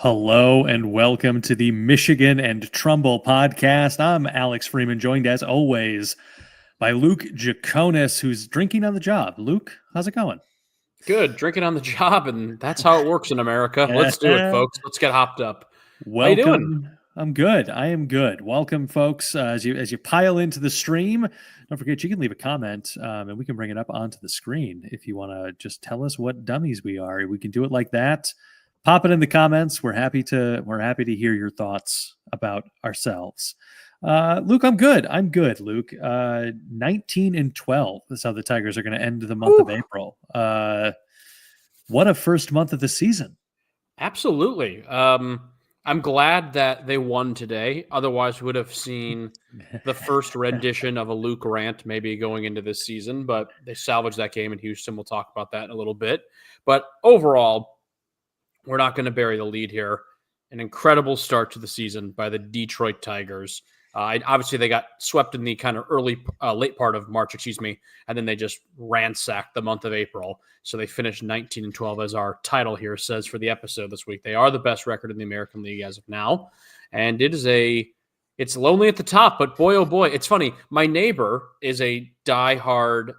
Hello and welcome to the Michigan and Trumbull podcast. I'm Alex Freeman, joined as always by Luke Jaconis, who's drinking on the job. Luke, how's it going? Good, drinking on the job, and that's how it works in America. Let's do it, folks. Let's get hopped up. Welcome. How you doing? I'm good. I am good. Welcome, folks. As you pile into the stream, don't forget you can leave a comment, and we can bring it up onto the screen if you want to just tell us what dummies we are. We can do it like that. Pop it in the comments. We're happy to hear your thoughts about ourselves. Luke, I'm good. Luke. 19-12. That's how the Tigers are going to end the month of April. What a first month of the season. Absolutely. I'm glad that they won today. Otherwise, we would have seen the first rendition of a Luke rant maybe going into this season, but they salvaged that game in Houston. We'll talk about that in a little bit. But overall, we're not going to bury the lead here. An incredible start to the season by the Detroit Tigers. Obviously, they got swept in the kind of late part of March, and then they just ransacked the month of April. So they finished 19-12, as our title here says for the episode this week. They are the best record in the American League as of now, and it's lonely at the top. But boy, oh boy, it's funny. My neighbor is a diehard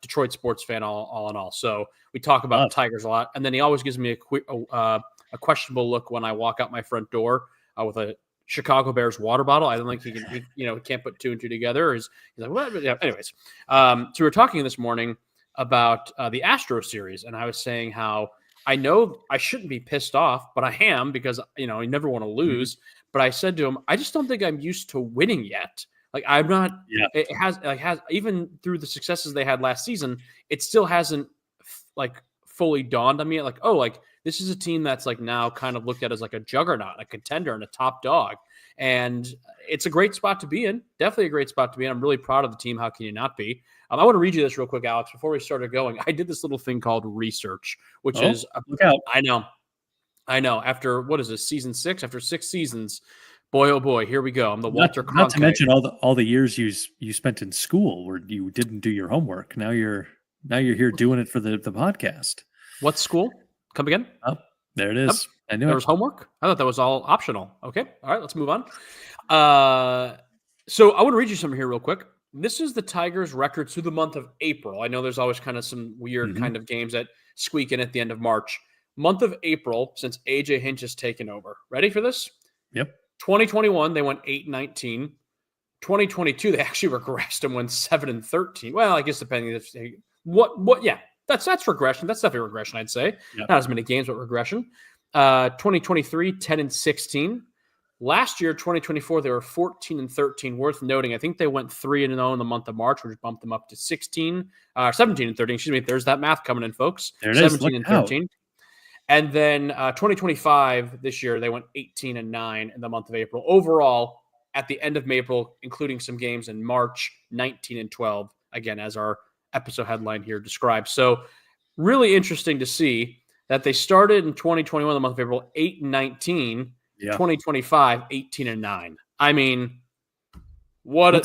Detroit sports fan, all in all. So we talk about Tigers a lot, and then he always gives me a questionable look when I walk out my front door with a Chicago Bears water bottle. I don't think he can't put two and two together. He's like, what? Yeah, anyways, so we were talking this morning about the Astro series, and I was saying how I know I shouldn't be pissed off, but I am because you never want to lose. Mm-hmm. But I said to him, I just don't think I'm used to winning yet. Like I'm not. Yeah. It has even through the successes they had last season, it still hasn't fully dawned on me. This is a team that's now kind of looked at as like a juggernaut, a contender, and a top dog. And it's a great spot to be in. Definitely a great spot to be in. I'm really proud of the team. How can you not be? I want to read you this real quick, Alex, before we started going. I did this little thing called research, which is look out. I know. After what is this, season 6? After 6 seasons, boy oh boy, here we go. I'm the Walter Cronkite. Not to mention all the years you spent in school where you didn't do your homework. Now you're here doing it for the podcast. What school? Come again? Oh, there it is. I knew there was homework. I thought that was all optional. Okay. All right, let's move on. So I want to read you something here real quick. This is the Tigers' record through the month of April. I know there's always kind of some weird kind of games that squeak in at the end of March. Month of April since AJ Hinch has taken over. Ready for this? Yep. 2021, they went 8-19. 2022, they actually regressed and went 7-13. Well, I guess depending if yeah. That's regression. That's definitely regression, I'd say. Yep. Not as many games, but regression. 2023, 10-16. Last year, 2024, they were 14-13. Worth noting, I think they went 3-0 in the month of March, which bumped them up to 17-13. Excuse me. There's that math coming in, folks. There it 17-13. Is. And then 2025, this year, they went 18-9 in the month of April. Overall, at the end of April, including some games in March, 19-12. Again, as our episode headline here describes. So really interesting to see that they started in 2021, the month of April, 8-19, 2025, 18-9. I mean, we'll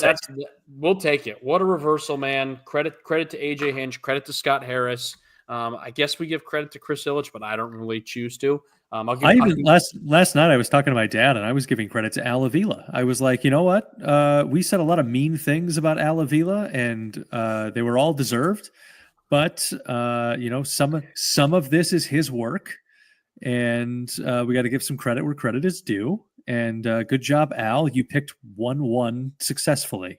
take it. What a reversal, man. Credit to AJ Hinch, credit to Scott Harris. I guess we give credit to Chris Ilitch, but I don't really choose to. Last night I was talking to my dad and I was giving credit to Al Avila. I was like, you know what? We said a lot of mean things about Al Avila and they were all deserved. But some of this is his work, and we got to give some credit where credit is due. And good job, Al. You picked 1-1 successfully.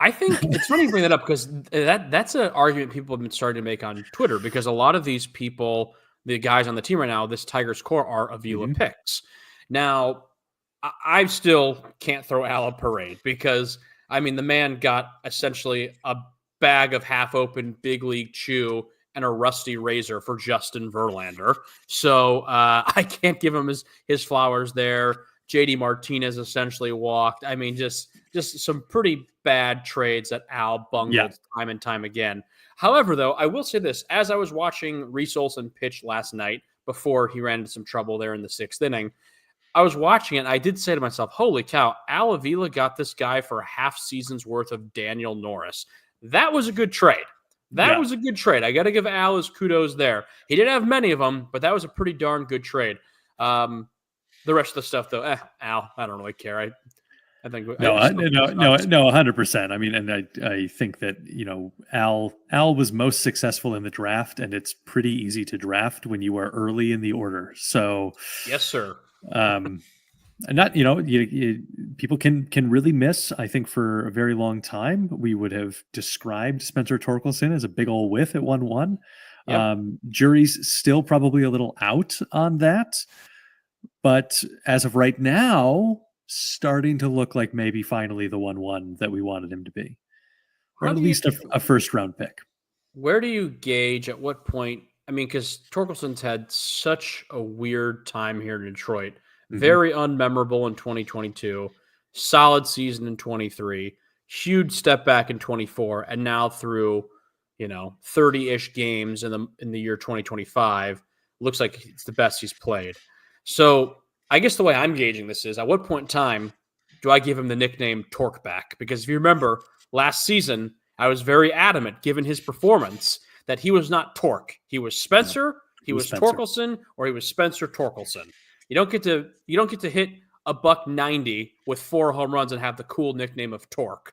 I think it's funny you bring that up because that's an argument people have been starting to make on Twitter because a lot of these people, the guys on the team right now, this Tigers core are Avila picks. Now, I still can't throw Al a parade because, I mean, the man got essentially a bag of half-open big league chew and a rusty razor for Justin Verlander. So I can't give him his flowers there. JD Martinez essentially walked. I mean, just some pretty bad trades that Al bungled time and time again. However, though, I will say this. As I was watching Reese Olson pitch last night before he ran into some trouble there in the 6th inning, I was watching it, and I did say to myself, holy cow, Al Avila got this guy for a half season's worth of Daniel Norris. That was a good trade. That was a good trade. I got to give Al his kudos there. He didn't have many of them, but that was a pretty darn good trade. The rest of the stuff, though, Al, I don't really care. I think No, 100%. I mean, and I think that, Al was most successful in the draft, and it's pretty easy to draft when you are early in the order. So, yes, sir. And not, people can really miss. I think for a very long time, we would have described Spencer Torkelson as a big old whiff at 1-1. Yep. Jury's still probably a little out on that. But as of right now, starting to look like maybe finally the 1-1 that we wanted him to be, or at least a first round pick. Where do you gauge at what point? I mean, because Torkelson's had such a weird time here in Detroit, very unmemorable in 2022, solid season in 23, huge step back in 24, and now through 30-ish games in the year 2025, looks like it's the best he's played. So I guess the way I'm gauging this is, at what point in time do I give him the nickname Torque back? Because if you remember last season, I was very adamant, given his performance, that he was not Torque. He was Spencer, he was Torkelson, or he was Spencer Torkelson. You don't get to hit a $190 with 4 home runs and have the cool nickname of Torque.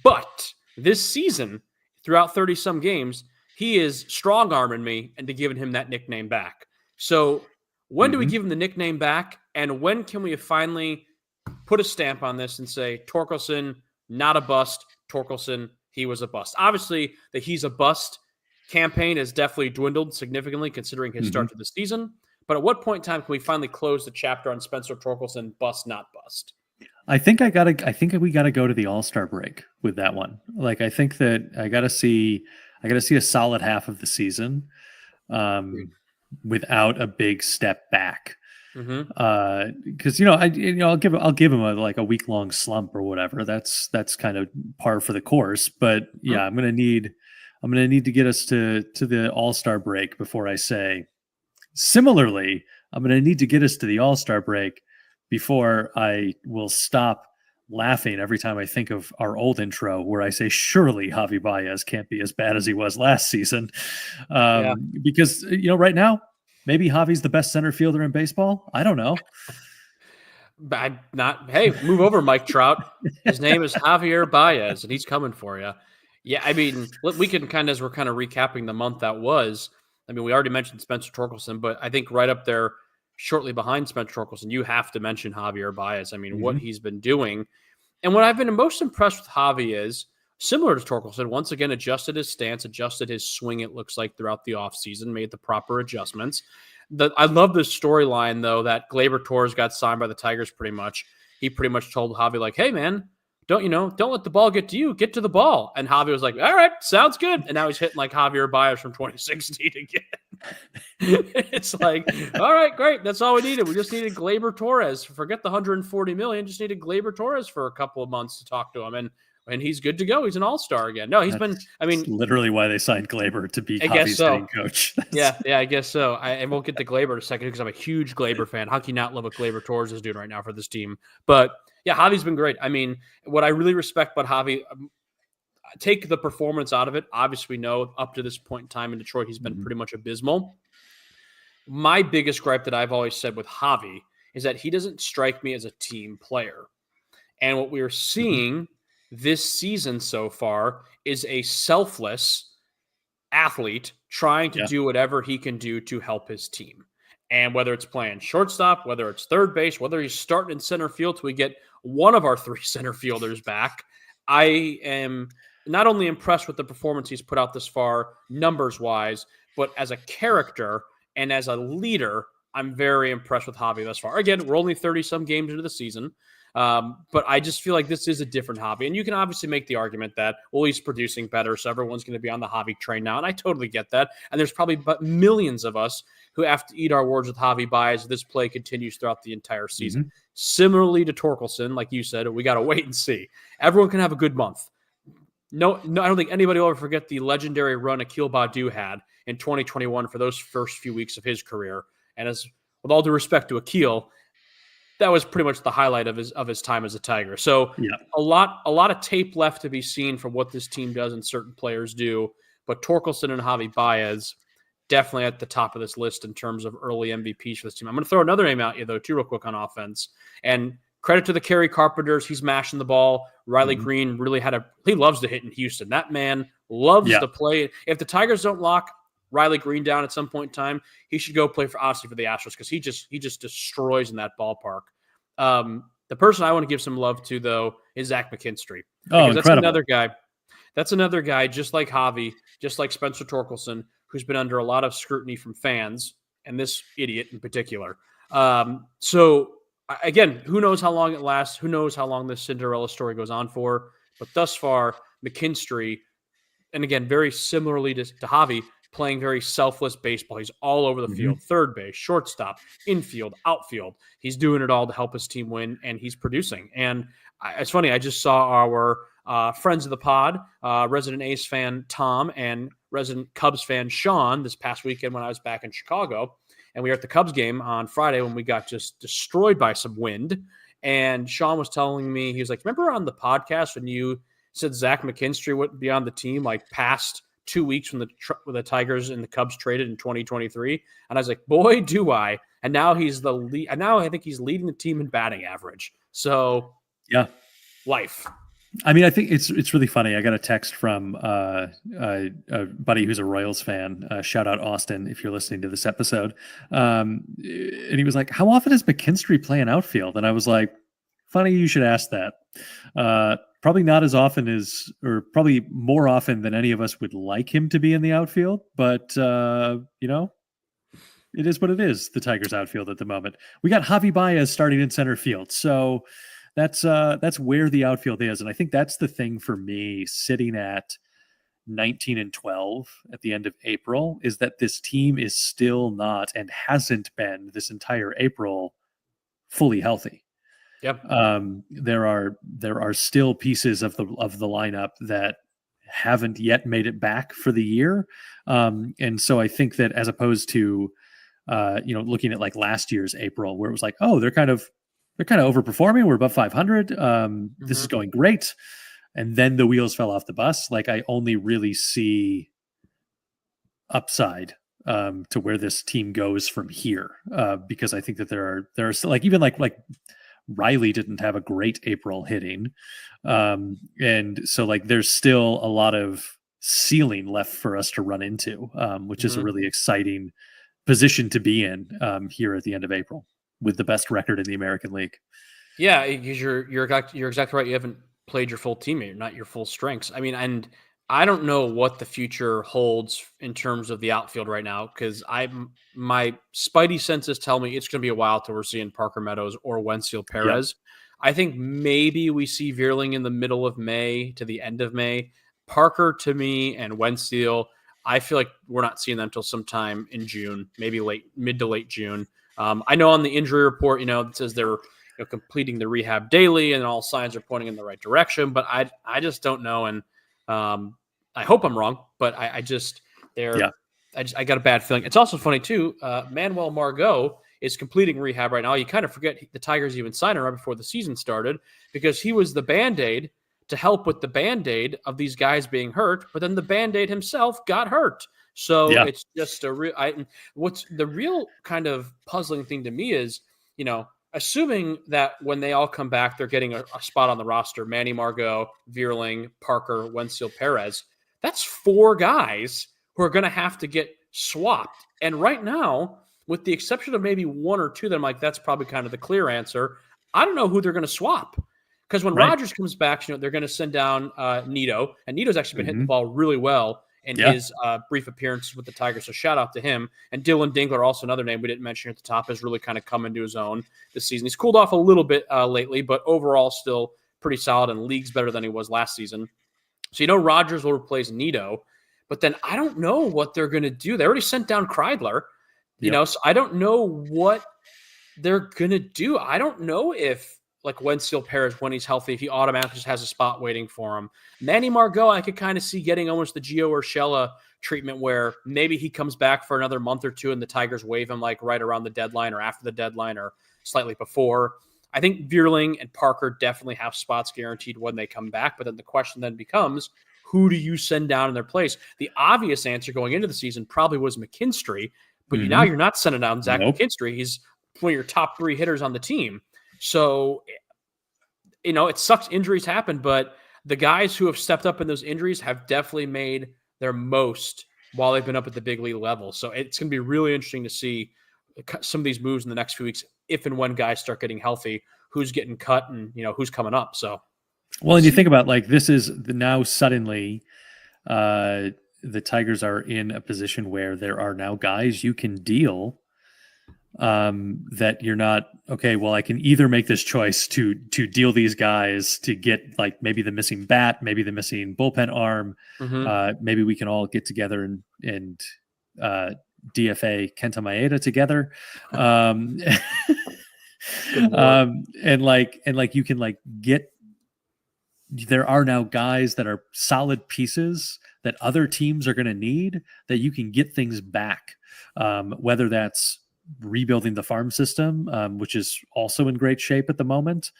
But this season, throughout 30-some games, he is strong-arming me into giving him that nickname back. So when do we give him the nickname back? And when can we finally put a stamp on this and say, Torkelson, not a bust. Torkelson, he was a bust. Obviously, the he's a bust campaign has definitely dwindled significantly considering his start to the season. But at what point in time can we finally close the chapter on Spencer Torkelson, bust, not bust? I think we gotta go to the All-Star break with that one. Like, I think that I gotta see a solid half of the season without a big step back. Because I'll give him a week-long slump or whatever. That's kind of par for the course. But yeah, I'm gonna need to get us to the All-Star break before I say. Similarly, I'm gonna need to get us to the All-Star break before I will stop laughing every time I think of our old intro where I say, surely Javi Baez can't be as bad as he was last season. Because, right now, maybe Javi's the best center fielder in baseball. I don't know. Hey, move over, Mike Trout. His name is Javier Baez, and he's coming for you. Yeah, I mean, we can as we're kind of recapping the month that was. I mean, we already mentioned Spencer Torkelson, but I think right up there, shortly behind Spencer Torkelson, you have to mention Javier Baez. I mean, what he's been doing. And what I've been most impressed with Javi is, similar to Torkelson, once again, adjusted his stance, adjusted his swing, it looks like, throughout the offseason, made the proper adjustments. I love this storyline, though, that Gleyber Torres got signed by the Tigers pretty much. He pretty much told Javi, like, hey, man, don't let the ball get to you. Get to the ball. And Javi was like, all right, sounds good. And now he's hitting like Javier Baez from 2016 again. It's like, all right, great. That's all we needed. We just needed Gleyber Torres. Forget the $140 million. Just needed Gleyber Torres for a couple of months to talk to him. And he's good to go. He's an all-star again. No, that's literally why they signed Gleyber, to be Javi's hitting coach. Yeah, I guess so. I won't get to Gleyber in a second because I'm a huge Gleyber fan. How can you not love what Gleyber Torres is doing right now for this team? But yeah, Javi's been great. I mean, what I really respect about Javi, take the performance out of it. Obviously, we know up to this point in time in Detroit, he's been pretty much abysmal. My biggest gripe that I've always said with Javi is that he doesn't strike me as a team player. And what we're seeing this season so far is a selfless athlete trying to do whatever he can do to help his team. And whether it's playing shortstop, whether it's third base, whether he's starting in center field till we get one of our 3 center fielders back, I am not only impressed with the performance he's put out this far, numbers-wise, but as a character and as a leader, I'm very impressed with Javi thus far. Again, we're only 30-some games into the season, but I just feel like this is a different Javi. And you can obviously make the argument that, well, he's producing better, so everyone's going to be on the Javi train now, and I totally get that. And there's probably millions of us who have to eat our words with Javi Baez if this play continues throughout the entire season. Similarly to Torkelson, like you said, we got to wait and see. Everyone can have a good month. No, I don't think anybody will ever forget the legendary run Akil Baddoo had in 2021 for those first few weeks of his career. And with all due respect to Akil, that was pretty much the highlight of his time as a Tiger. So a lot of tape left to be seen for what this team does and certain players do. But Torkelson and Javi Baez, definitely at the top of this list in terms of early MVPs for this team. I'm going to throw another name out here, though, too, real quick on offense. And credit to the Kerry Carpenters. He's mashing the ball. Riley Green really he loves to hit in Houston. That man loves to play. If the Tigers don't lock Riley Green down at some point in time, he should go play for the Astros, because he just destroys in that ballpark. The person I want to give some love to, though, is Zach McKinstry. Oh, that's incredible. That's another guy, just like Javi, just like Spencer Torkelson, who's been under a lot of scrutiny from fans, and this idiot in particular. So again, who knows how long it lasts? Who knows how long this Cinderella story goes on for? But thus far, McKinstry, and again, very similarly to Javi, playing very selfless baseball. He's all over the field, third base, shortstop, infield, outfield. He's doing it all to help his team win, and he's producing. And it's funny, I just saw our friends of the pod, resident Ace fan Tom and resident Cubs fan Sean this past weekend when I was back in Chicago. And we were at the Cubs game on Friday when we got just destroyed by some wind. And Sean was telling me, he was like, remember on the podcast when you said Zach McKinstry wouldn't be on the team like past 2 weeks when the Tigers and the Cubs traded in 2023? And I was like, boy, do I. And now he's the lead. And now I think he's leading the team in batting average. So yeah, life. I mean, I think it's really funny. I got a text from a buddy who's a Royals fan. Shout out Austin if you're listening to this episode. And he was like, "How often does McKinstry play in outfield?" And I was like, "Funny you should ask that. Probably not as often as, or probably more often than any of us would like him to be in the outfield. But it is what it is. The Tigers outfield at the moment. We got Javi Baez starting in center field, so." That's where the outfield is. And I think that's the thing for me sitting at 19-12 at the end of April, is that this team is still not, and hasn't been this entire April, fully healthy. Yep. There are still pieces of the lineup that haven't yet made it back for the year. And so I think that as opposed to, looking at like last year's April, where it was like, oh, they're kind of overperforming. We're above 500. This is going great. And then the wheels fell off the bus. Like, I only really see upside to where this team goes from here. Because I think that there are still, like, even like Riley didn't have a great April hitting. And so like, there's still a lot of ceiling left for us to run into, which is a really exciting position to be in here at the end of April, with the best record in the American League. Yeah, because you're exactly right. You haven't played your full teammate, not your full strengths. I mean, and I don't know what the future holds in terms of the outfield right now, because my spidey senses tell me it's going to be a while till we're seeing Parker Meadows or Wensiel Perez. Yep. I think maybe we see Vierling in the middle of May to the end of May. Parker, to me, and Wensiel, I feel like we're not seeing them until sometime in June, maybe mid to late June. I know on the injury report, it says they're completing the rehab daily and all signs are pointing in the right direction, but I just don't know. And I hope I'm wrong, but I got a bad feeling. It's also funny too. Manuel Margot is completing rehab right now. You kind of forget the Tigers even signed him right before the season started, because he was the Band-Aid to help with the Band-Aid of these guys being hurt, but then the Band-Aid himself got hurt. So it's just what's the real kind of puzzling thing to me is, assuming that when they all come back, they're getting a spot on the roster: Manny Margot, Vierling, Parker, Wensiel Perez. That's 4 guys who are going to have to get swapped. And right now, with the exception of maybe 1 or 2, that I'm like, that's probably kind of the clear answer. I don't know who they're going to swap. Because when Rogers comes back, they're going to send down Nito. And Nito's actually been hitting the ball really well in his brief appearances with the Tigers. So shout out to him. And Dylan Dingler, also another name we didn't mention at the top, has really kind of come into his own this season. He's cooled off a little bit lately, but overall still pretty solid, and league's better than he was last season. So Rogers will replace Nito, but then I don't know what they're going to do. They already sent down Kreidler, so I don't know what they're going to do. I don't know if, like, Wensiel Perez, when he's healthy, if he automatically just has a spot waiting for him. Manny Margot, I could kind of see getting almost the Gio Urshela treatment, where maybe he comes back for another month or 2 and the Tigers waive him like right around the deadline or after the deadline or slightly before. I think Vierling and Parker definitely have spots guaranteed when they come back, but then the question then becomes, who do you send down in their place? The obvious answer going into the season probably was McKinstry, but now you're not sending down Zach McKinstry. He's one of your top 3 hitters on the team. So, it sucks injuries happen, but the guys who have stepped up in those injuries have definitely made their most while they've been up at the big league level. So it's going to be really interesting to see some of these moves in the next few weeks, if and when guys start getting healthy, who's getting cut and, who's coming up. So, well, and you think about this is now suddenly the Tigers are in a position where there are now guys you can deal that you're not, okay, well, I can either make this choice to deal these guys to get maybe the missing bat, maybe the missing bullpen arm. Maybe we can all get together and DFA Kenta Maeda together. And you can get, there are now guys that are solid pieces that other teams are going to need that you can get things back. Whether that's rebuilding the farm system, which is also in great shape at the moment,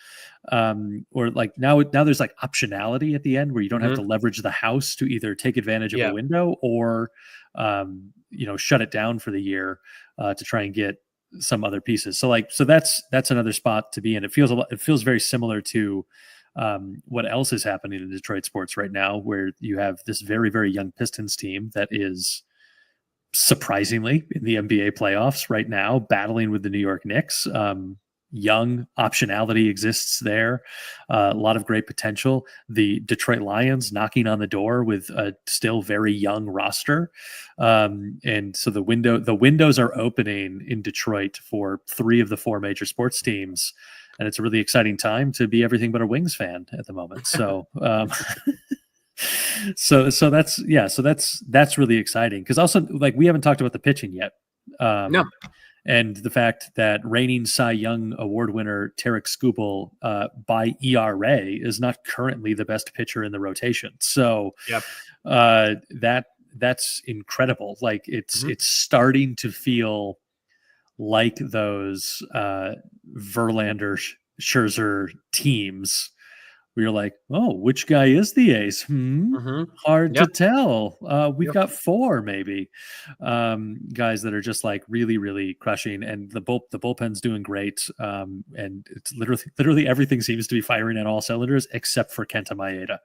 or now there's optionality at the end where you don't have to leverage the house to either take advantage of a window or shut it down for the year to try and get some other pieces. So that's another spot to be in. It feels very similar to what else is happening in Detroit sports right now, where you have this very, very young Pistons team that is surprisingly in the NBA playoffs right now, battling with the New York Knicks. Young optionality exists there. A lot of great potential. The Detroit Lions knocking on the door with a still very young roster. And so the windows are opening in Detroit for 3 of the 4 major sports teams. And it's a really exciting time to be everything but a Wings fan at the moment. So, so that's really exciting, because also we haven't talked about the pitching yet. No. And the fact that reigning Cy Young Award winner Tarek Skubal by ERA is not currently the best pitcher in the rotation. So that's incredible. It's starting to feel like those Verlander Scherzer teams where you're like, oh, which guy is the ace? Hard to tell. We've got 4 maybe guys that are just really, really crushing, and the bullpen's doing great. And it's literally everything seems to be firing on all cylinders except for Kenta Maeda.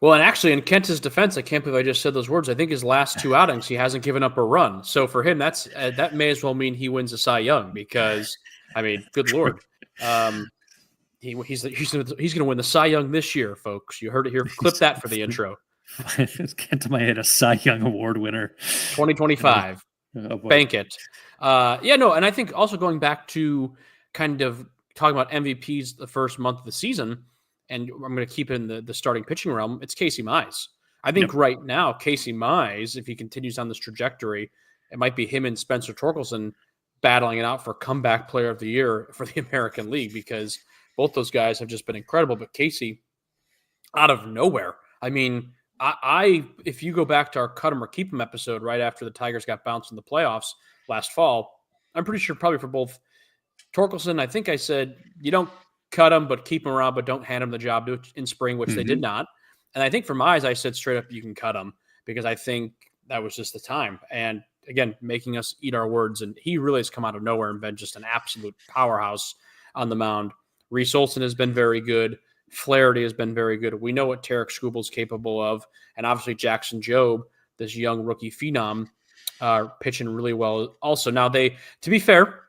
Well, and actually, in Kenta's defense, I can't believe I just said those words. I think his last 2 outings, he hasn't given up a run. So for him, that may as well mean he wins a Cy Young, because, I mean, good Lord. He's going to win the Cy Young this year, folks. You heard it here. Clip that for the intro. Kenta Maeda, Cy Young Award winner. 2025. Bank it. And I think also going back to kind of talking about MVPs the first month of the season, and I'm going to keep it in the starting pitching realm, it's Casey Mize. I think right now, Casey Mize, if he continues on this trajectory, it might be him and Spencer Torkelson battling it out for comeback player of the year for the American League, because both those guys have just been incredible. But Casey, out of nowhere, I mean, if you go back to our cut him or keep him episode right after the Tigers got bounced in the playoffs last fall, I'm pretty sure probably for both Torkelson, I think I said, you don't cut him, but keep him around, but don't hand him the job in spring, which they did not. And I think for Mize, I said straight up, you can cut him, because I think that was just the time. And again, making us eat our words. And he really has come out of nowhere and been just an absolute powerhouse on the mound. Reese Olson has been very good. Flaherty has been very good. We know what Tarek Skubal is capable of. And obviously Jackson Jobe, this young rookie phenom, pitching really well also. Now to be fair,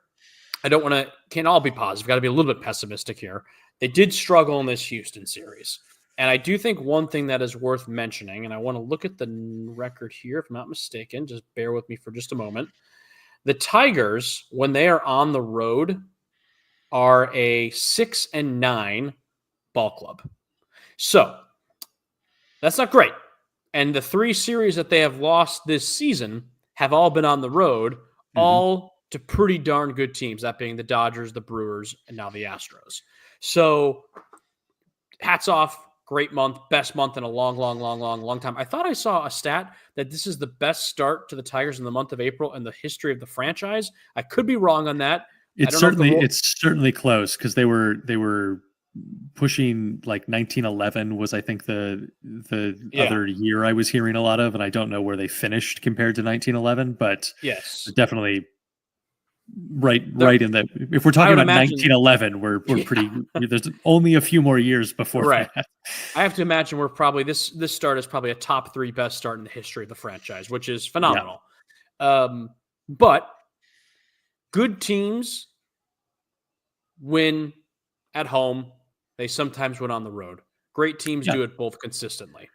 can't all be positive. Got to be a little bit pessimistic here. They did struggle in this Houston series. And I do think one thing that is worth mentioning, and I want to look at the record here, if I'm not mistaken, just bear with me for just a moment. The Tigers, when they are on the road, are a 6-9 ball club. So that's not great. And the 3 series that they have lost this season have all been on the road, all to pretty darn good teams, that being the Dodgers, the Brewers, and now the Astros. So hats off, great month, best month in a long time. I thought I saw a stat that this is the best start to the Tigers in the month of April in the history of the franchise. I could be wrong on that. It's certainly close, because they were pushing like 1911 was, I think, the Yeah. other year I was hearing a lot of, and I don't know where they finished compared to 1911, but Yes. definitely right There- in the, if we're I talking would about imagine- 1911, we're Yeah. pretty, there's only a few more years before Right. that. I have to imagine we're probably this start is probably a top 3 best start in the history of the franchise, which is phenomenal. But good teams win at home. They sometimes win on the road. Great teams do it both consistently.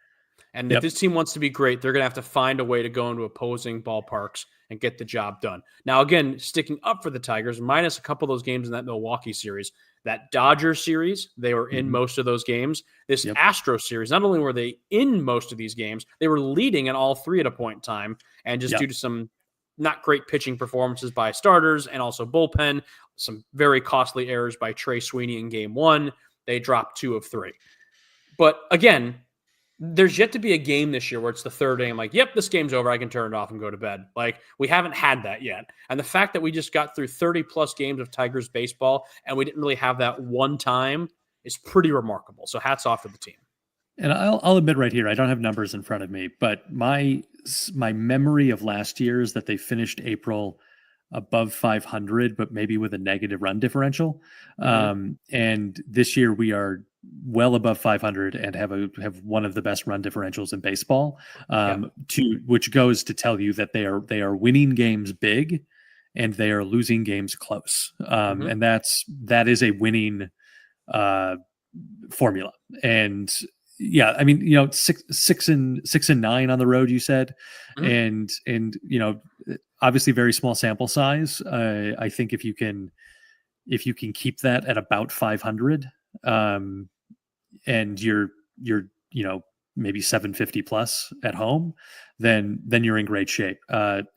And if this team wants to be great, they're going to have to find a way to go into opposing ballparks and get the job done. Now, again, sticking up for the Tigers, minus a couple of those games in that Milwaukee series, that Dodgers series, they were in most of those games. This Astro series, not only were they in most of these games, they were leading in all 3 at a point in time. And just due to some not great pitching performances by starters and also bullpen, some very costly errors by Trey Sweeney in game 1, they dropped 2 of 3. But again, there's yet to be a game this year where it's the third inning. I'm like, yep, this game's over. I can turn it off and go to bed. Like, we haven't had that yet. And the fact that we just got through 30 plus games of Tigers baseball and we didn't really have that one time is pretty remarkable. So hats off to the team. And I'll admit right here, I don't have numbers in front of me, but my memory of last year is that they finished April above 500, but maybe with a negative run differential. And this year we are well above 500 and have one of the best run differentials in baseball. Which goes to tell you that they are winning games big, and they are losing games close. And that is a winning formula. And yeah, I mean, 6-9 on the road, you said, and obviously very small sample size. I think if you can keep that at about 500, and you're maybe 750 plus at home, then you're in great shape.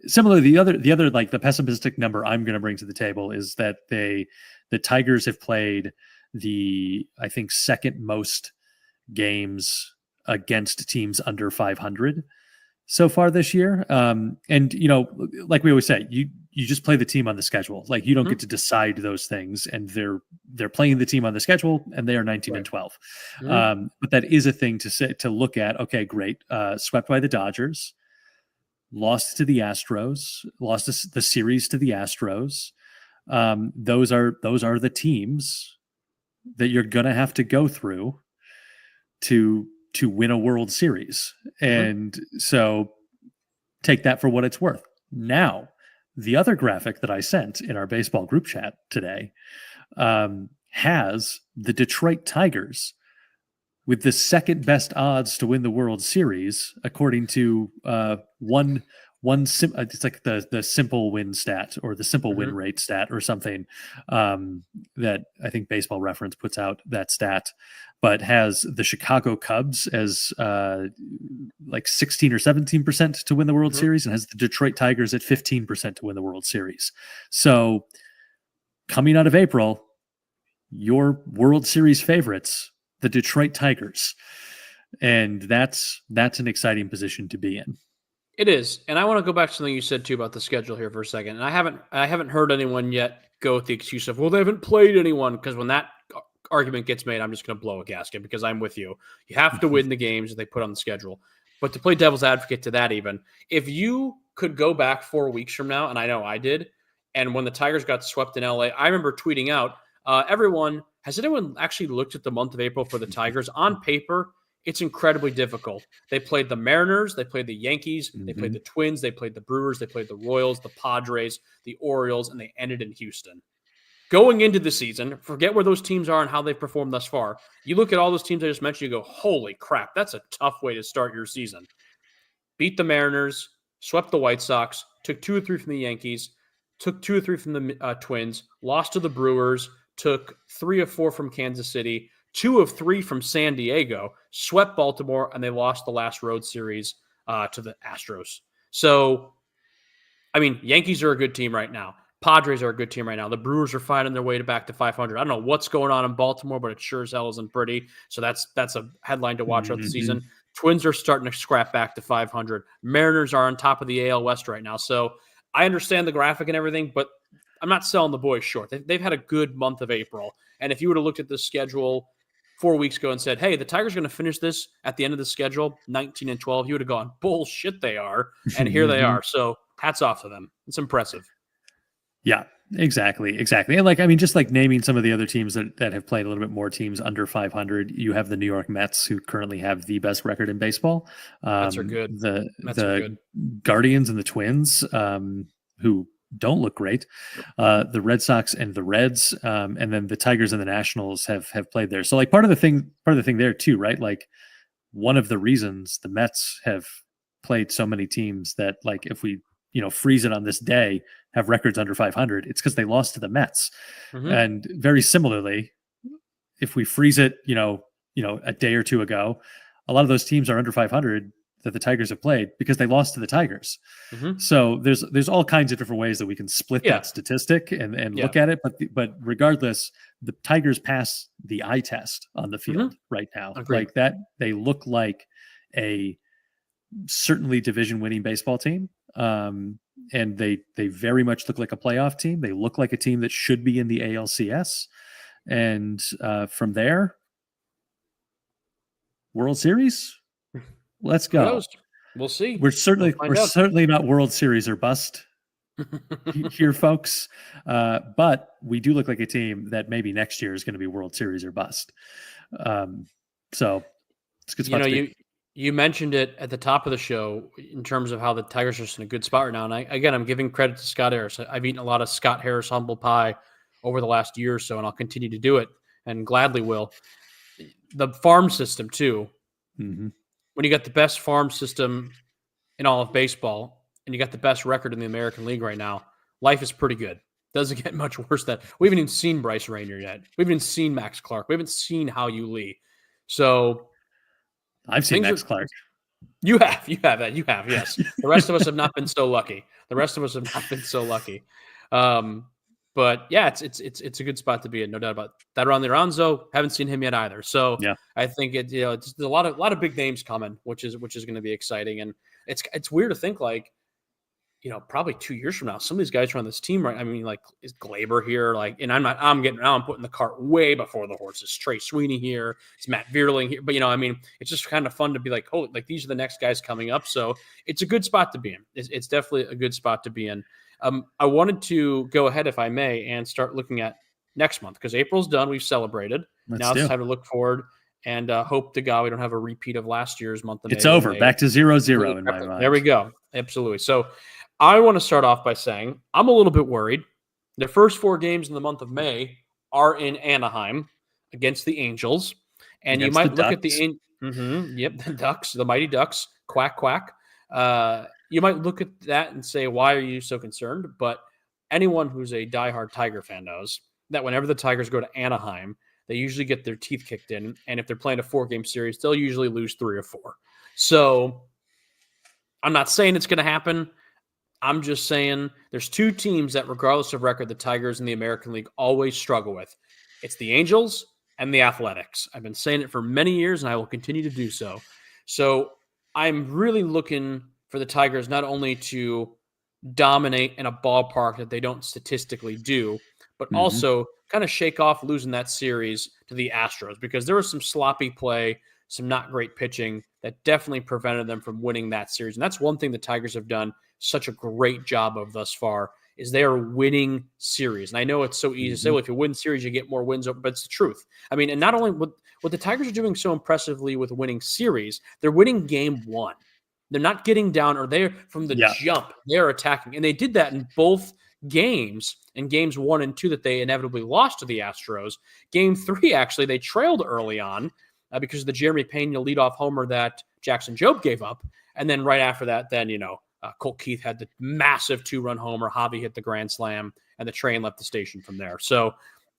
Similarly, the other like the pessimistic number I'm going to bring to the table is that the Tigers have played I think second most games against teams under 500 so far this year. And like we always say, you just play the team on the schedule. Like, you don't get to decide those things, and they're playing the team on the schedule, and they are 19 and 12. But that is a thing to look at. Okay, great. Swept by the Dodgers, lost to the Astros, lost the series to the Astros. Those are the teams that you're going to have to go through to win a World Series. And so take that for what it's worth. Now, the other graphic that I sent in our baseball group chat today has the Detroit Tigers with the second best odds to win the World Series, according to it's like the simple win stat, or the simple win rate stat, or something, that I think Baseball Reference puts out that stat, but has the Chicago Cubs as like 16 or 17% to win the World Series, and has the Detroit Tigers at 15% to win the World Series. So coming out of April, your World Series favorites, the Detroit Tigers. And that's an exciting position to be in. It is. And I want to go back to something you said too about the schedule here for a second. And I haven't heard anyone yet go with the excuse of, well, they haven't played anyone, because when that argument gets made, I'm just going to blow a gasket, because I'm with you. You have to win the games that they put on the schedule. But to play devil's advocate to that, even if you could go back 4 weeks from now, and I know I did, and when the Tigers got swept in LA, I remember tweeting out, has anyone actually looked at the month of April for the Tigers? On paper, it's incredibly difficult. They played the Mariners, they played the Yankees, they played the Twins, they played the Brewers, they played the Royals, the Padres, the Orioles, and they ended in Houston. Going into the season, forget where those teams are and how they've performed thus far. You look at all those teams I just mentioned, you go, holy crap, that's a tough way to start your season. Beat the Mariners, swept the White Sox, took 2 or 3 from the Yankees, took 2 or 3 from the Twins, lost to the Brewers, took 3 or 4 from Kansas City, 2 of 3 from San Diego, swept Baltimore, and they lost the last road series to the Astros. So, I mean, Yankees are a good team right now. Padres are a good team right now. The Brewers are finding their way back to 500. I don't know what's going on in Baltimore, but it sure as hell isn't pretty. So that's a headline to watch throughout the season. Twins are starting to scrap back to 500. Mariners are on top of the AL West right now. So I understand the graphic and everything, but I'm not selling the boys short. They've had a good month of April. And if you would have looked at this schedule 4 weeks ago and said, hey, the Tigers are going to finish this at the end of the schedule, 19-12, you would have gone, bullshit they are. And here they are. So hats off to them. It's impressive. Yeah, exactly. And like, I mean, just like naming some of the other teams that have played a little bit more teams under 500, you have the New York Mets, who currently have the best record in baseball. Mets are good. The Guardians and the Twins, who don't look great. The Red Sox and the Reds, and then the Tigers and the Nationals have played there. So like part of the thing there too, right? Like one of the reasons the Mets have played so many teams that, like, if we, freeze it on this day, have records under 500, it's because they lost to the Mets. And very similarly, if we freeze it, a day or two ago, a lot of those teams are under 500 that the Tigers have played because they lost to the Tigers. So there's all kinds of different ways that we can split that statistic and look at it. But regardless, the Tigers pass the eye test on the field right now. Agreed. Like that, they look like a certainly division winning baseball team. And they very much look like a playoff team. They look like a team that should be in the ALCS. And from there, World Series, let's go. We'll see. We're certainly not World Series or bust here, folks. But we do look like a team that maybe next year is going to be World Series or bust. So it's a good spot to be. You mentioned it at the top of the show in terms of how the Tigers are just in a good spot right now. And I'm giving credit to Scott Harris. I've eaten a lot of Scott Harris humble pie over the last year or so, and I'll continue to do it and gladly will. The farm system too. When you got the best farm system in all of baseball and you got the best record in the American League right now, life is pretty good. Doesn't get much worse than that. We haven't even seen Bryce Rainier yet. We haven't even seen Max Clark. We haven't seen Hao-Yu Lee. So I've seen Max Clark. You have, yes. The rest of us have not been so lucky. But yeah, it's a good spot to be in, no doubt about it. Tharon Liranzo, haven't seen him yet either. So yeah. I think it's a lot of big names coming, which is going to be exciting. And it's weird to think, like, probably 2 years from now, some of these guys are on this team, right? I mean, like, is Glaber here? Like, and I'm putting the cart way before the horses. Trey Sweeney here. It's Matt Vierling here. But, it's just kind of fun to be like, oh, like, these are the next guys coming up. So it's a good spot to be in. It's definitely a good spot to be in. I wanted to go ahead, if I may, and start looking at next month, because April's done. We've celebrated. Now it's time to look forward and hope to God we don't have a repeat of last year's month of May. It's over. Back to 0-0 in my mind. There we go. Absolutely. So I want to start off by saying I'm a little bit worried. The first 4 games in the month of May are in Anaheim against the Angels. And you might look at the the Ducks, the mighty Ducks, quack, quack. You might look at that and say, why are you so concerned? But anyone who's a diehard Tiger fan knows that whenever the Tigers go to Anaheim, they usually get their teeth kicked in. And if they're playing a 4-game series, they'll usually lose 3 or 4. So I'm not saying it's going to happen. I'm just saying there's 2 teams that, regardless of record, the Tigers in the American League always struggle with. It's the Angels and the Athletics. I've been saying it for many years, and I will continue to do so. So I'm really looking for the Tigers not only to dominate in a ballpark that they don't statistically do, but also kind of shake off losing that series to the Astros, because there was some sloppy play, some not great pitching that definitely prevented them from winning that series. And that's one thing the Tigers have done such a great job of thus far, is they are winning series. And I know it's so easy to say, well, if you win series, you get more wins, but it's the truth. I mean, and not only what the Tigers are doing so impressively with winning series, they're winning game 1. They're not getting down, or they're from the jump, they're attacking. And they did that in both games, in games 1 and 2 that they inevitably lost to the Astros. Game 3, actually, they trailed early on because of the Jeremy Pena leadoff homer that Jackson Jobe gave up. And then right after that, Colt Keith had the massive 2-run homer. Javi hit the grand slam, and the train left the station from there. So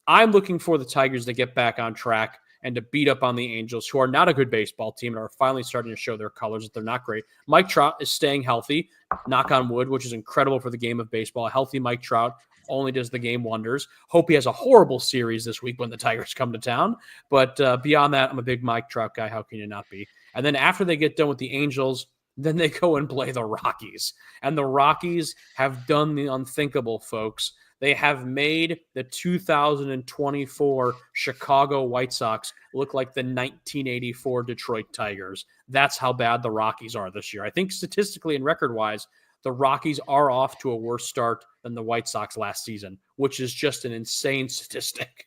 I'm looking for the Tigers to get back on track and to beat up on the Angels, who are not a good baseball team and are finally starting to show their colors that they're not great. Mike Trout is staying healthy, knock on wood, which is incredible for the game of baseball. A healthy Mike Trout only does the game wonders. Hope he has a horrible series this week when the Tigers come to town. But beyond that, I'm a big Mike Trout guy. How can you not be? And then after they get done with the Angels, Then they go and play the Rockies. And the Rockies have done the unthinkable, folks. They have made the 2024 Chicago White Sox look like the 1984 Detroit Tigers. That's how bad the Rockies are this year. I think statistically and record-wise, the Rockies are off to a worse start than the White Sox last season, which is just an insane statistic.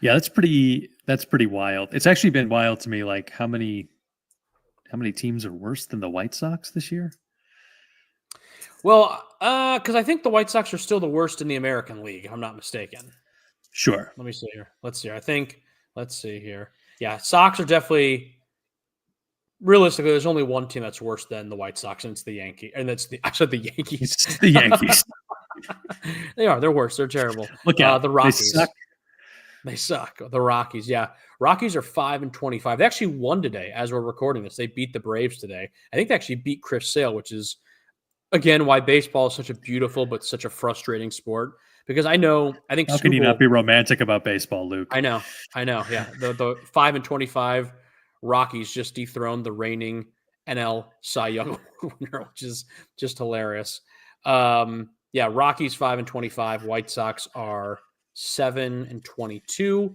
Yeah, that's pretty wild. It's actually been wild to me, like how many teams are worse than the White Sox this year? Well, because I think the White Sox are still the worst in the American League, if I'm not mistaken. Sure. Let me see here. Let's see here. Yeah, Sox are definitely, realistically, there's only one team that's worse than the White Sox, and it's the Yankees. And I said the Yankees. It's the Yankees. They're worse. They're terrible. Look at the Rockies. They suck. The Rockies, yeah. Rockies are 5-25. They actually won today as we're recording this. They beat the Braves today. I think they actually beat Chris Sale, which is, again, why baseball is such a beautiful but such a frustrating sport. Because I think how can you not be romantic about baseball, Luke? I know. Yeah, the 5-25 Rockies just dethroned the reigning NL Cy Young winner, which is just hilarious. Rockies 5-25. White Sox are 7-22.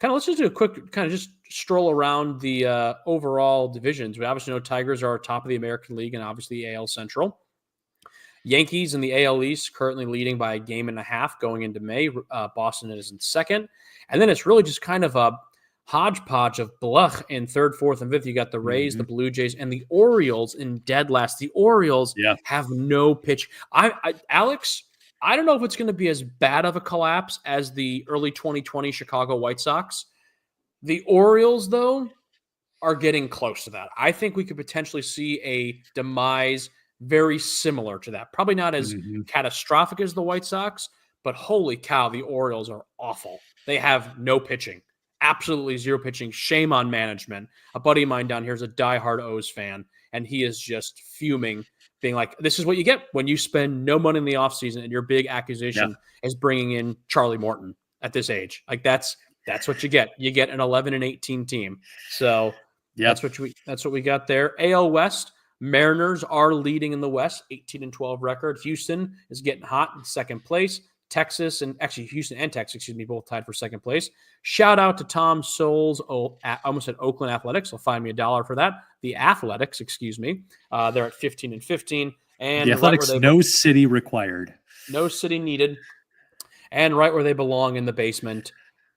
Let's just do a quick just stroll around the overall divisions. We obviously know Tigers are top of the American League and obviously AL Central. Yankees in the AL East currently leading by a game and a half going into May. Boston is in second. And then it's really just kind of a hodgepodge of bluff in third, fourth, and fifth. You got the Rays, the Blue Jays, and the Orioles in dead last. The Orioles have no pitch. Alex, I don't know if it's going to be as bad of a collapse as the early 2020 Chicago White Sox. The Orioles, though, are getting close to that. I think we could potentially see a demise very similar to that. Probably not as catastrophic as the White Sox, but holy cow, the Orioles are awful. They have no pitching. Absolutely zero pitching. Shame on management. A buddy of mine down here is a diehard O's fan, and he is just fuming, being like, this is what you get when you spend no money in the offseason and your big accusation is bringing in Charlie Morton at this age. Like that's what you get. You get an 11-18 team. So that's what we got there. AL West, Mariners are leading in the West, 18-12 record. Houston is getting hot in second place. Houston and Texas, both tied for second place. Shout out to Tom Souls. I almost said Oakland Athletics. He'll find me $1 for that. The Athletics, they're at 15-15. And the Athletics, no city required. No city needed. And right where they belong in the basement,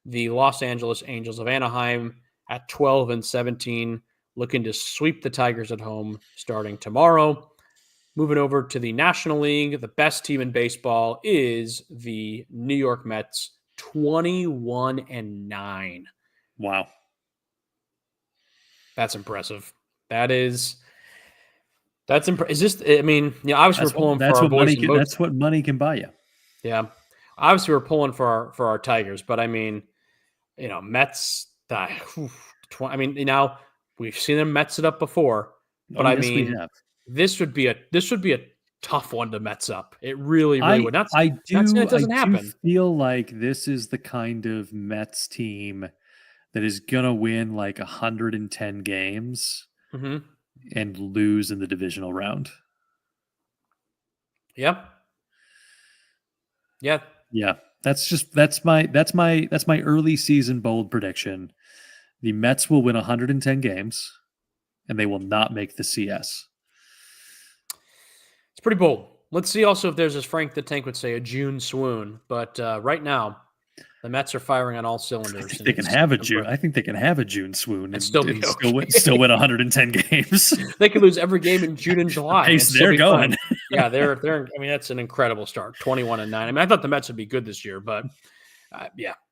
the Los Angeles Angels of Anaheim at 12-17, looking to sweep the Tigers at home starting tomorrow. Moving over to the National League, the best team in baseball is the New York Mets, 21-9. Wow. That's impressive. That's impressive. Is this, obviously we're pulling for our boys. That's what money can buy you. Yeah. Obviously we're pulling for our Tigers, but Mets, we've seen them Mets it up before, but this would be a tough one to Mets up. It really would. It doesn't happen. I feel like this is the kind of Mets team that is gonna win like 110 games and lose in the divisional round. Yep. Yeah. Yeah. That's my early season bold prediction. The Mets will win 110 games and they will not make the CS. It's pretty bold. Let's see also if there's, as Frank the Tank would say, a June swoon. But right now, the Mets are firing on all cylinders. I think they can have a June swoon and still win 110 games. They could lose every game in June and July. The pace they're going. Yeah, they're. That's an incredible start. 21-9. I thought the Mets would be good this year, but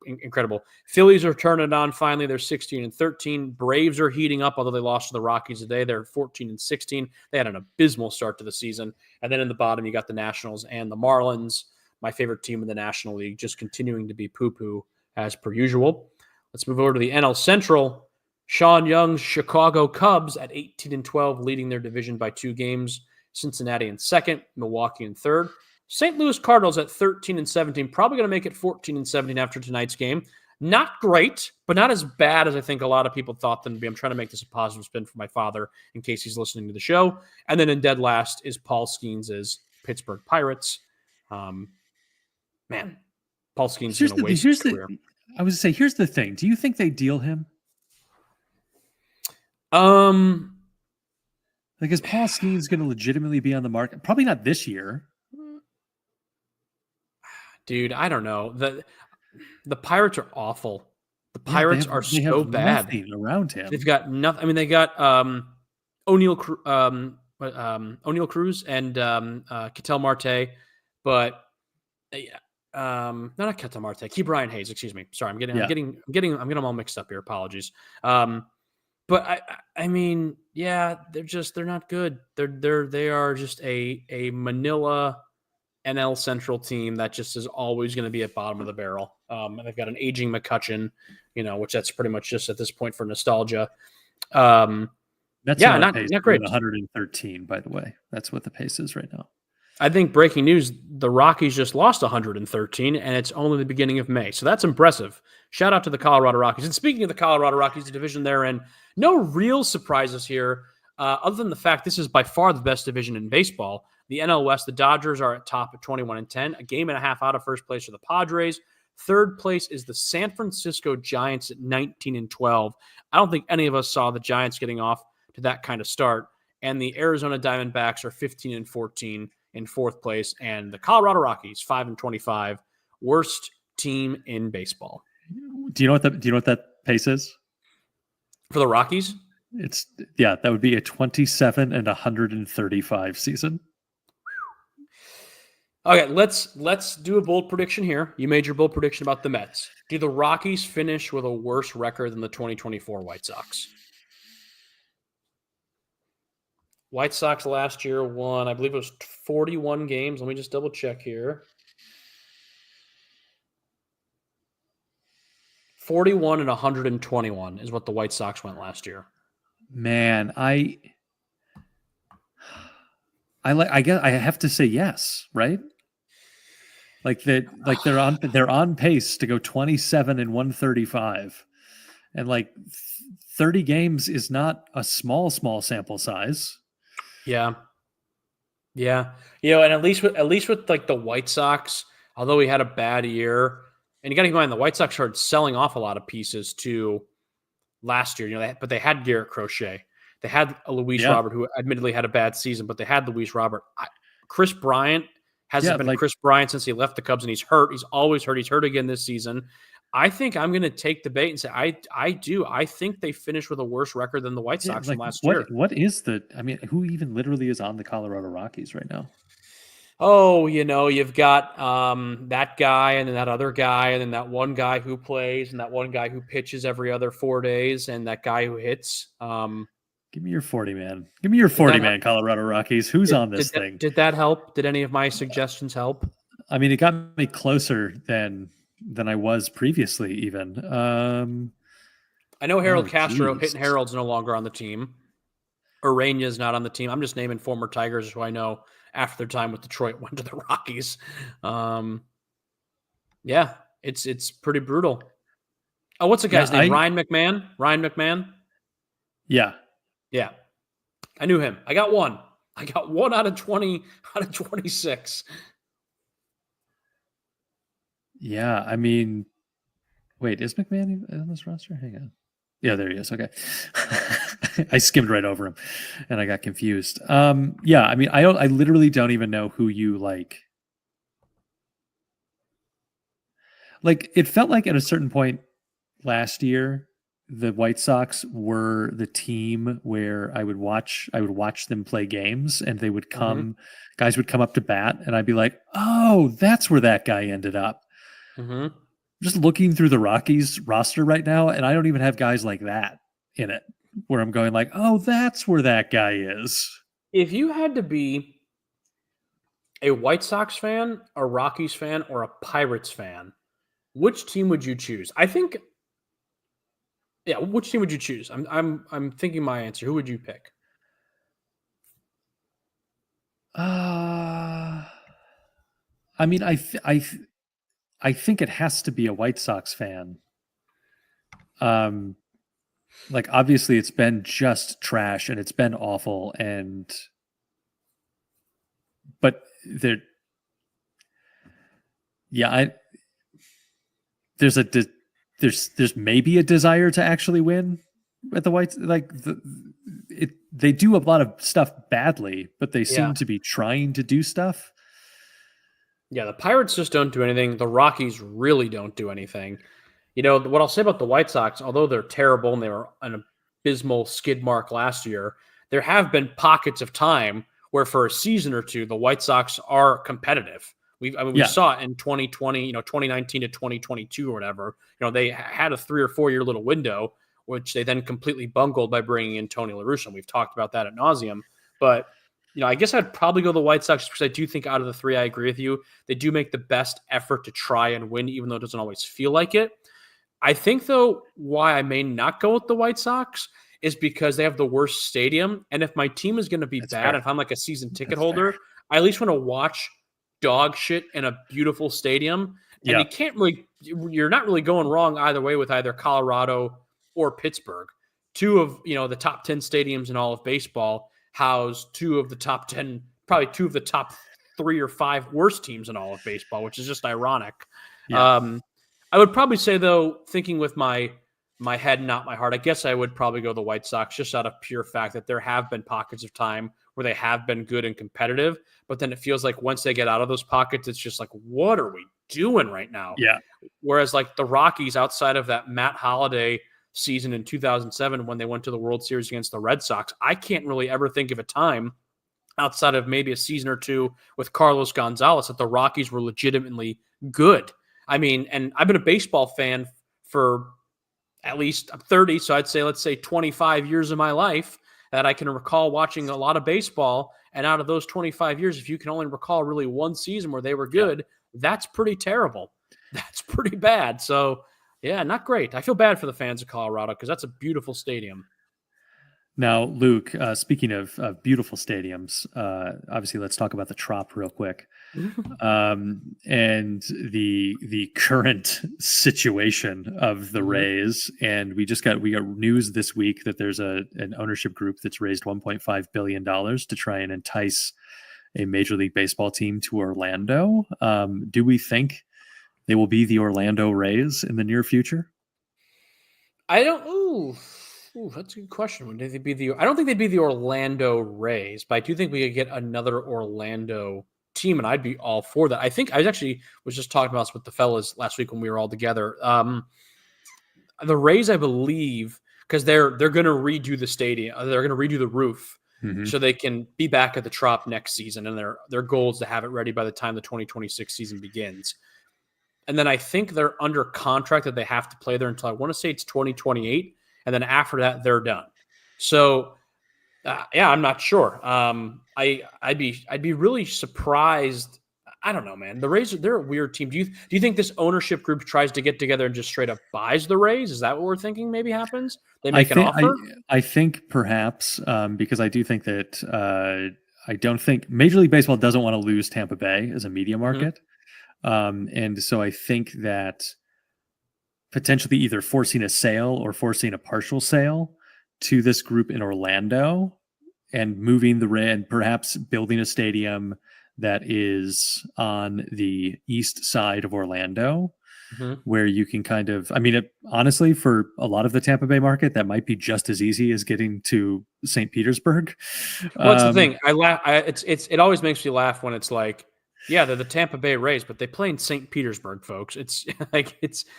incredible. Phillies are turning it on finally. They're 16-13. Braves are heating up, although they lost to the Rockies today. They're 14-16. They had an abysmal start to the season. And then in the bottom, you got the Nationals and the Marlins. My favorite team in the National League, just continuing to be poo-poo as per usual. Let's move over to the NL Central. Sean Young's Chicago Cubs at 18-12, leading their division by 2 games. Cincinnati in second, Milwaukee in third. St. Louis Cardinals at 13-17, probably going to make it 14-17 after tonight's game. Not great, but not as bad as I think a lot of people thought them to be. I'm trying to make this a positive spin for my father in case he's listening to the show. And then in dead last is Paul Skeens' Pittsburgh Pirates. Man, Paul Skeens is going to waste his career. I was going to say, here's the thing. Do you think they deal him? Like, is Paul Skeens going to legitimately be on the market? Probably not this year. Dude, I don't know. The Pirates are awful. The Pirates are so bad. Nothing around him. They've got nothing. I mean, they got O'Neal Cruz and Ketel Marte, but not Ketel Marte. Key Brian Hayes. Excuse me. Sorry, I'm getting them all mixed up here. Apologies. But I mean, yeah, they're not good. They are just a Manila NL Central team that just is always going to be at bottom of the barrel. And they've got an aging McCutchen, which that's pretty much just at this point for nostalgia. That's not great. 113, by the way. That's what the pace is right now. I think breaking news, the Rockies just lost 113, and it's only the beginning of May. So that's impressive. Shout out to the Colorado Rockies. And speaking of the Colorado Rockies, the division they're in, no real surprises here, other than the fact this is by far the best division in baseball. The NL West, the Dodgers are at top at 21-10, a game and a half out of first place for the Padres. Third place is the San Francisco Giants at 19-12. I don't think any of us saw the Giants getting off to that kind of start. And the Arizona Diamondbacks are 15-14 in fourth place. And the Colorado Rockies, 5-25, worst team in baseball. Do you know what that pace is? For the Rockies? That would be a 27 and 135 season. Okay, let's do a bold prediction here. You made your bold prediction about the Mets. Do the Rockies finish with a worse record than the 2024 White Sox? White Sox last year won, I believe it was 41 games. Let me just double check here. 41 and 121 is what the White Sox went last year. Man, I guess I have to say yes, right? Like that, like they're on pace to go 27 and 135, and like 30 games is not a small sample size. Yeah. And at least with like the White Sox, although we had a bad year, and you got to keep in mind the White Sox started selling off a lot of pieces too last year. But they had Garrett Crochet. They had a Luis Robert, who admittedly had a bad season, but they had Luis Robert. Chris Bryant hasn't been Chris Bryant since he left the Cubs, and he's hurt. He's always hurt. He's hurt again this season. I think I'm going to take the bait and say I do. I think they finished with a worse record than the White Sox from last year. What is who even literally is on the Colorado Rockies right now? Oh, you've got that guy and then that other guy and then that one guy who plays and that one guy who pitches every other 4 days and that guy who hits. Give me your 40 man. Give me your 40 man, Colorado Rockies. Who's on this thing? Did that help? Did any of my suggestions help? I mean, it got me closer than I was previously even. I know Harold Castro, Hitting Harold's no longer on the team. Ureña's not on the team. I'm just naming former Tigers who I know after their time with Detroit went to the Rockies. Yeah, it's pretty brutal. Oh, what's the guy's name? Ryan McMahon? Ryan McMahon? Yeah. Yeah. I knew him. I got one out of 20 out of 26. Yeah, I mean, wait, is McMahon on this roster? Hang on. Yeah, there he is. Okay. I skimmed right over him and I got confused. Yeah, I mean, I literally don't even know who you like. Like, it felt like at a certain point last year, the White Sox were the team where I would watch them play games, and they would come, guys would come up to bat, and I'd be like, oh, that's where that guy ended up. Mm-hmm. Just looking through the Rockies roster right now, and I don't even have guys like that in it, where I'm going like, oh, that's where that guy is. If you had to be a White Sox fan, a Rockies fan, or a Pirates fan, which team would you choose? I think, yeah, which team would you choose? I'm thinking my answer. Who would you pick? I mean, I think it has to be a White Sox fan. like obviously it's been just trash and it's been awful, but there, yeah, there's there's maybe a desire to actually win at the Whites. Like they do a lot of stuff badly, but they seem to be trying to do stuff. Yeah, the Pirates just don't do anything. The Rockies really don't do anything. You know, what I'll say about the White Sox, although they're terrible and they were an abysmal skid mark last year, there have been pockets of time where for a season or two, the White Sox are competitive. We saw it in 2020, 2019 to 2022 or whatever. They had a 3 or 4 year little window, which they then completely bungled by bringing in Tony La Russa. We've talked about that ad nauseum. But, I guess I'd probably go the White Sox because I do think out of the three, I agree with you. They do make the best effort to try and win, even though it doesn't always feel like it. I think, though, why I may not go with the White Sox is because they have the worst stadium. And if my team is going to be bad, if I'm like a season ticket holder, I at least want to watch dog shit in a beautiful stadium. And you're not really going wrong either way with either Colorado or Pittsburgh. Two of, the top 10 stadiums in all of baseball house two of the top 10, probably two of the top 3 or 5 worst teams in all of baseball, which is just ironic. Yeah. I would probably say, though, thinking with my head, not my heart, I guess I would probably go the White Sox just out of pure fact that there have been pockets of time where they have been good and competitive, but then it feels like once they get out of those pockets, it's just like, what are we doing right now? Yeah. Whereas like the Rockies, outside of that Matt Holliday season in 2007 when they went to the World Series against the Red Sox, I can't really ever think of a time outside of maybe a season or two with Carlos Gonzalez that the Rockies were legitimately good. I mean, and I've been a baseball fan for at least 30, so I'd say, let's say 25 years of my life that I can recall watching a lot of baseball. And out of those 25 years, if you can only recall really one season where they were good, that's pretty terrible. That's pretty bad. So, yeah, not great. I feel bad for the fans of Colorado because that's a beautiful stadium. Now, Luke, speaking of beautiful stadiums, obviously let's talk about the Trop real quick. And the current situation of the Rays. And we got news this week that there's an ownership group that's raised $1.5 billion to try and entice a Major League Baseball team to Orlando. Do we think they will be the Orlando Rays in the near future? I don't. Ooh, that's a good question. I don't think they'd be the Orlando Rays, but I do think we could get another Orlando team, and I'd be all for that. I think I was just talking about this with the fellas last week when we were all together. The Rays, I believe, because they're going to redo the stadium, they're going to redo the roof, so they can be back at the Trop next season, and their goal is to have it ready by the time the 2026 season begins. And then I think they're under contract that they have to play there until I want to say it's 2028. And then after that, they're done. So, I'm not sure. I'd be really surprised. I don't know, man. The Rays, they're a weird team. Do you think this ownership group tries to get together and just straight up buys the Rays? Is that what we're thinking maybe happens? They make an offer? I think perhaps because I do think that I don't think Major League Baseball doesn't want to lose Tampa Bay as a media market. And so I think that potentially either forcing a sale or forcing a partial sale to this group in Orlando and moving and perhaps building a stadium that is on the east side of Orlando, where you can kind of, honestly, for a lot of the Tampa Bay market, that might be just as easy as getting to St. Petersburg. What's the thing? I laugh. It always makes me laugh when it's like, yeah, they're the Tampa Bay Rays, but they play in St. Petersburg, folks. It's like that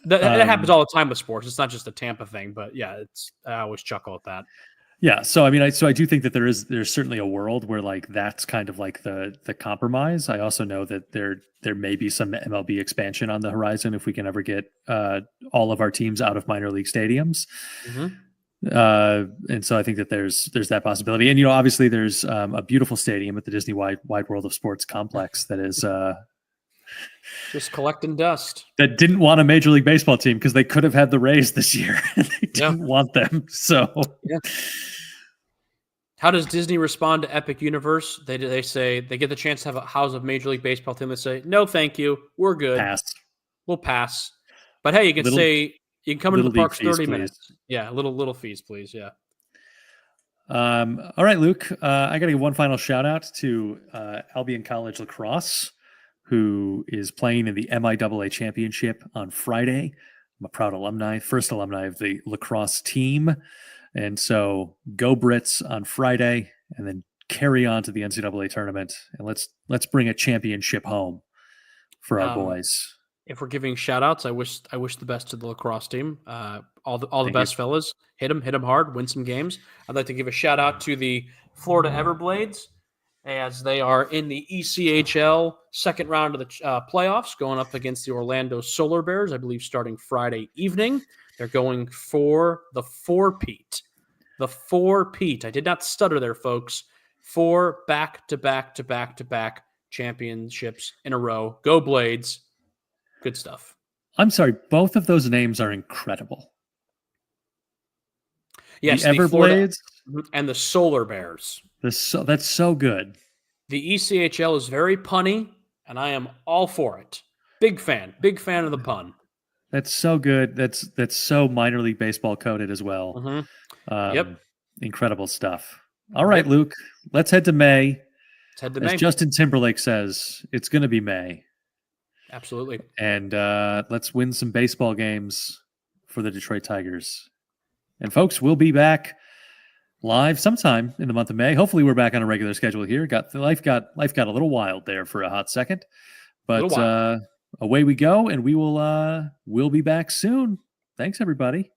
happens all the time with sports. It's not just a Tampa thing, but yeah, I always chuckle at that. Yeah, so I do think that there's certainly a world where like that's kind of like the compromise. I also know that there may be some MLB expansion on the horizon if we can ever get all of our teams out of minor league stadiums. And so I think that there's that possibility. And, obviously there's a beautiful stadium at the Disney Wide World of Sports complex that is just collecting dust. That didn't want a Major League Baseball team because they could have had the Rays this year. They didn't want them. So how does Disney respond to Epic Universe? They say they get the chance to have a House of Major League Baseball team. They say, no, thank you. We're good. Pass. We'll pass. But hey, you can Little say you can come into the Little league parks fees, 30 please. minutes. Yeah, little fees, please. Yeah. All right, Luke. I got to give one final shout out to Albion College lacrosse, who is playing in the MIAA championship on Friday. I'm a proud alumni, first alumni of the lacrosse team, and so go Brits on Friday, and then carry on to the NCAA tournament, and let's bring a championship home for our boys. If we're giving shout outs, I wish the best to the lacrosse team. All the Thank best you. fellas. Hit them hard, win some games. I'd like to give a shout out to the Florida Everblades as they are in the ECHL second round of the playoffs, going up against the Orlando Solar Bears, I believe starting Friday evening. They're going for the four-peat. The four-peat. I did not stutter there, folks. 4 back-to-back-to-back-to-back championships in a row. Go Blades. Good stuff. I'm sorry, both of those names are incredible. Yes, the Everblades and the Solar Bears. That's so good. The ECHL is very punny, and I am all for it. Big fan of the pun. That's so good. That's so minor league baseball coded as well. Mm-hmm. Yep. Incredible stuff. All right, Luke, let's head to May. Let's head to As May. Justin Timberlake says, it's going to be May. Absolutely. And let's win some baseball games for the Detroit Tigers. And folks, we'll be back live sometime in the month of May. Hopefully we're back on a regular schedule here. Life got a little wild there for a hot second. But away we go, and we'll be back soon. Thanks, everybody.